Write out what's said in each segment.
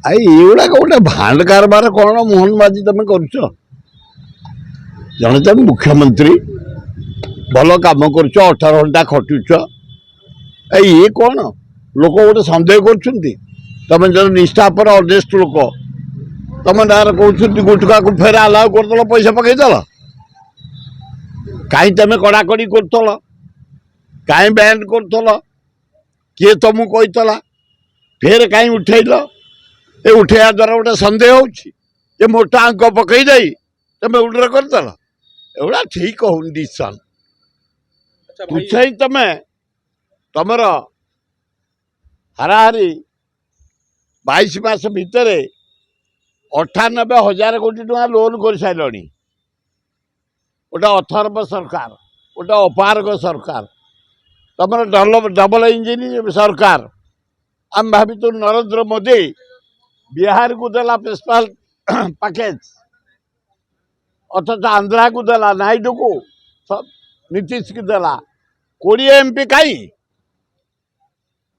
आई एगुड़ा गोटे भांड कारबार कौन मोहनबाजी तुम कर जड़े तुम मुख्यमंत्री भल कम कर 18 घंटा खटुच ये कौन लोक गोटे सन्देह कर जब निष्ठापर अनेस्ट लोक तुम ना कहते गुटका को फेर आलाउ करदेल पैसा पकईदेल कहीं तुम कड़ाकड़ी करल कहीं बैन करल किए तुमको कहीला फेर कहीं उठेल ये उठेया द्वारा गोटे सन्देह हो मोटा अंक पकई दे तुम उल्टा करदेल एगुड़ा ठीक हो डिसीजन तुझ तुम तुमर हाराहारी 22 मास भितर 98,000 कोटी टका लोन कर सारे गोटे अथर्व सरकार गोटे अपारग सरकार तुम डबल इंजिन सरकार आम भावी तो नरेंद्र मोदी बिहार को देला स्पेशल पैकेज अथच आंध्रा को देला नायडू को नीतीश को देला 20 MP कहीं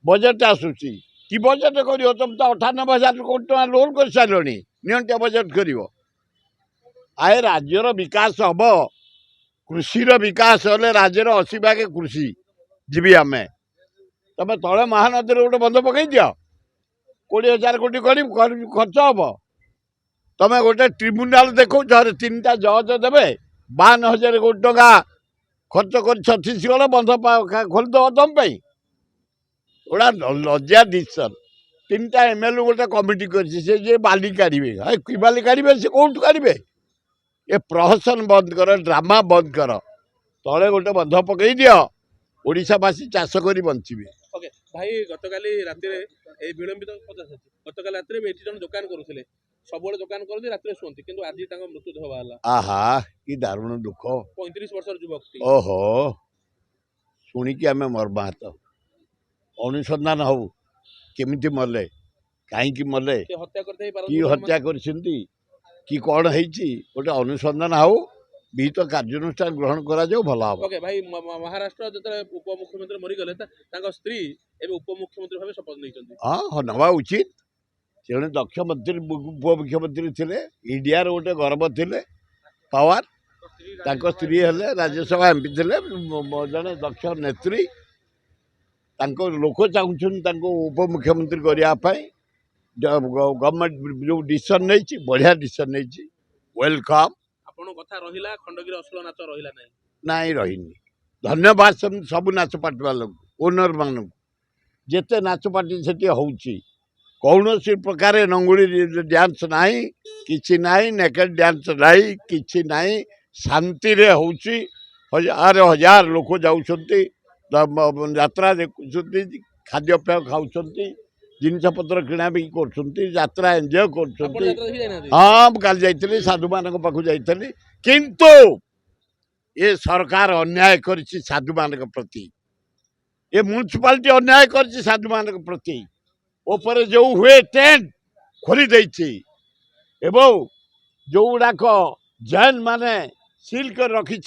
बजेट आसूची कि बजेट कर तुम तो 98,000 कोटी टका लोन कर सारे नियंत्या बजेट कर आए राज्यर विकास हम कृषिर विकास हेले राज्यर 80 भाग कृषि जीवी आम तुम तले महानदी गोटे बंध पकई दियो 20,000 कोटी खर्च हम तुम गोटे ट्रिब्यूनाल देखो 3टा जज देवे 52,000 कोटी टका खर्च कर छत्तीसगढ़ बंध खोलदेव तुम गोटा लज्जा डिसीजन 3टा MLA गोटे कमिटी कर बाली काढ़े कि बाली काढ़े से कौट काढ़े ये प्रहसन बंद कर ड्रामा बंद कर तले गोटे बंध पकई दियो ओडिशावासी चाष कर बंचे ओके भाई गतकाली राति विलंबित गतकाली राति में जन दुकान करुले सब दुकान करते रात शुंती कि आज मृत्युदेह बाहर आहा कि दारुण दुख 35 वर्ष युवक ओहो शुणिकी आम मर्माहत अनुसंधान हो केमिति मले कहीं मले कि हत्या कर कि कौन है गोटे अनुसंधान हो विहित कार्यानुष्ठान ग्रहण करा भल हम ओके भाई महाराष्ट्र जो उपमुख्यमंत्री मरीगले स्त्री एवं उपमुख्यमंत्री भाव शपथ नहीं हाँ नवा उचित से दक्ष मंत्री उपमुख्यमंत्री थे इंडिया गोटे गर्व थे पावर स्त्री हेले राज्यसभा MP थे जड़े दक्ष नेत्री लोक चाहूँ उपमुख्यमंत्री करने गवर्नमेंट जो डिसीजन नहीं बढ़िया डिसीजन नहीं वेलकम कथा रहा खंडगिरी अश्लील नाच रहा नहीं रही धन्यवाद सब नाच पार्टी वालों ओनर मान जिते नाच पार्टी से कौन प्रकार नंगुड़ी डांस नहीं किसी नहीं नेकेड डांस नहीं किसी नहीं शांति रे होची हजार हजार लोक जाऊँच यात्रा देखुं खाद्यपेय खाऊँ जिनस पत्र किणा बिक कर एंजय कर हाँ कल जाइए साधु मान पाखु जाइए किंतु ये सरकार अन्याय कर साधु मान प्रति ये म्युनिसिपालिटी अन्याय कर साधु मान प्रति ऊपर जो हुए टेंट खोली देछि एवं जो गुड़ाक जैन माने सील कर रखी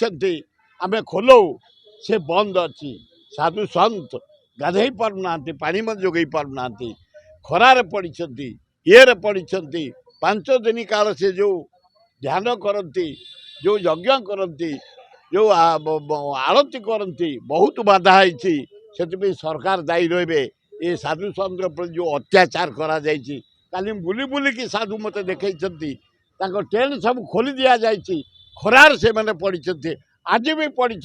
आम खोलो से बंद अच्छी साधु सन्त गाधई पारना पानी मत जोगई पारना खरार पड़ी ये पड़ी 5 दिन काल से जो ध्यान करती जो यज्ञ करती जो आरती करती बहुत बाधा है सरकार दायी रे ये साधु सन्त प्रति जो अत्याचार करा काली बुली बुलिकी साधु मत देखई टेंट सब खोली दि जाए खरार से मैंने पढ़ी आज भी पढ़ी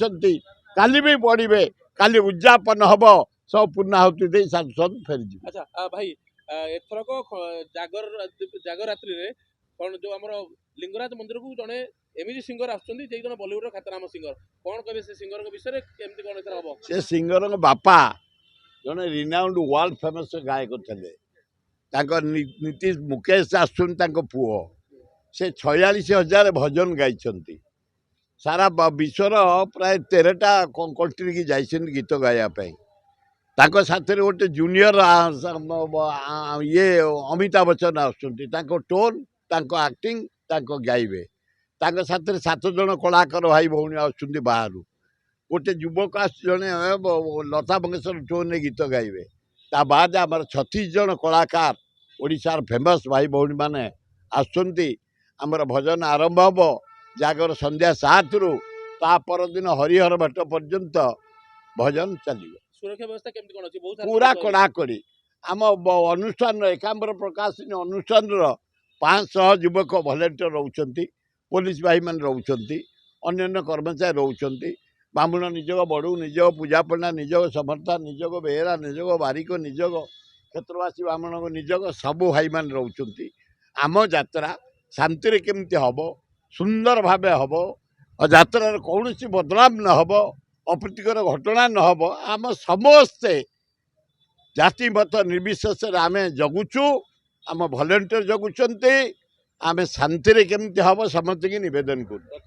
काली भी पढ़े काली उद्यापन हम सब पूर्णाहुति दे साधु सन्त फेरी। अच्छा भाई एथरक जागरात्रि रे कौन जो आम लिंगराज मंदिर को जड़े एमजी सिंगर आसुच्च बॉलीवुड ख्यातनाम सिंगर कौन कहे से सिंगर विषय केमती कौन हम से सिंगर बापा जड़े रिनाउंड वर्ल्ड फेमस गायक थे नीतीश मुकेश आसुन पुओ से 46,000 भजन गाई सारा विश्वर प्राय 13टा कंट्री की जाइए गीत गायापाई साथ गोटे जूनियर ये अमिताभ बच्चन आसुच्च टोन एक्टिंग गाइबे साथ 7 जन कलाकार भाई भौणी आसुच्च बाहर गोटे युवक आस जड़े लता मंगेशकर टोन गीत गाइबे ता बाद आम 36 जन कलाकार ଓଡ଼ିଶାର ଫେମସ୍ ଭାଇ ଭଉଣୀମାନେ ଆସୁଛନ୍ତି। ଆମର ଭଜନ ଆରମ୍ଭ ହେବ ଜାଗର ସନ୍ଧ୍ୟା 7ରୁ ତା ପରଦିନ ହରିହର ଭେଟ ପର୍ଯ୍ୟନ୍ତ ଭଜନ ଚାଲିବ। ସୁରକ୍ଷା ବ୍ୟବସ୍ଥା କେମିତି କ'ଣ ଅଛି? ବହୁତ ପୁରା କଡ଼ାକଡ଼ି। ଆମ ଅନୁଷ୍ଠାନର ଏକାମ୍ର ପ୍ରକାଶନୀ ଅନୁଷ୍ଠାନର 500 ଯୁବକ ଭଲେଣ୍ଟିୟର ରହୁଛନ୍ତି, ପୋଲିସ ଭାଇମାନେ ରହୁଛନ୍ତି, ଅନ୍ୟାନ୍ୟ କର୍ମଚାରୀ ରହୁଛନ୍ତି, ବ୍ରାହ୍ମଣ ନିଯୋଗ, ବଡ଼ୁ ନିଯୋଗ, ପୂଜାପଣ୍ଡା ନିଯୋଗ, ସମର୍ଥା ନିଯୋଗ, ବେହେରା ନିଯୋଗ, ବାରିକ ନିଯୋଗ, କ୍ଷେତ୍ରବାସୀ ବ୍ରାହ୍ମଣଙ୍କ ନିଯୋଗ, ସବୁ ଭାଇମାନେ ରହୁଛନ୍ତି। ଆମ ଯାତ୍ରା ଶାନ୍ତିରେ କେମିତି ହେବ, ସୁନ୍ଦର ଭାବେ ହେବ, ଯାତ୍ରାରେ କୌଣସି ବଦନାମ ନ ହେବ, ଅପ୍ରୀତିକର ଘଟଣା ନ ହେବ, ଆମ ସମସ୍ତେ ଜାତିମତ ନିର୍ବିଶେଷରେ ଆମେ ଜଗୁଛୁ। ଆମ ଭଲେଣ୍ଟିୟର ଜଗୁଛନ୍ତି। ଆମେ ଶାନ୍ତିରେ କେମିତି ହେବ ସମସ୍ତଙ୍କୁ ନିବେଦନ କରୁଛୁ।